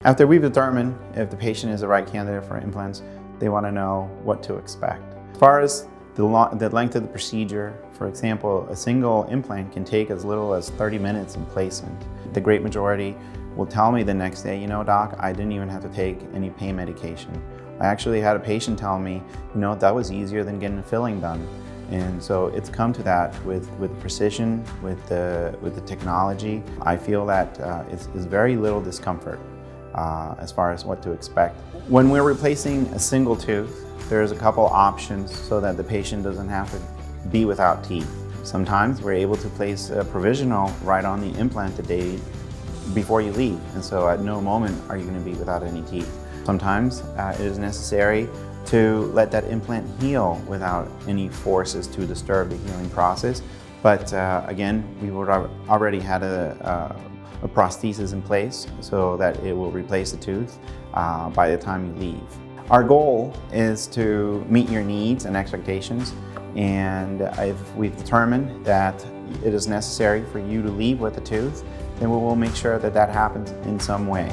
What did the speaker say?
After we've determined if the patient is the right candidate for implants, they want to know what to expect. As far as the length of the procedure, for example, a single implant can take as little as 30 minutes in placement. The great majority will tell me the next day, you know, doc, I didn't even have to take any pain medication. I actually had a patient tell me, you know, that was easier than getting a filling done. And so it's come to that with precision, with the technology. I feel that it's very little discomfort as far as what to expect. When we're replacing a single tooth, there's a couple options so that the patient doesn't have to be without teeth. Sometimes we're able to place a provisional right on the implant the day before you leave, and so at no moment are you going to be without any teeth. Sometimes it is necessary to let that implant heal without any forces to disturb the healing process. But again, we would already had a prosthesis in place so that it will replace the tooth by the time you leave. Our goal is to meet your needs and expectations, and if we've determined that it is necessary for you to leave with a tooth, then we will make sure that that happens in some way.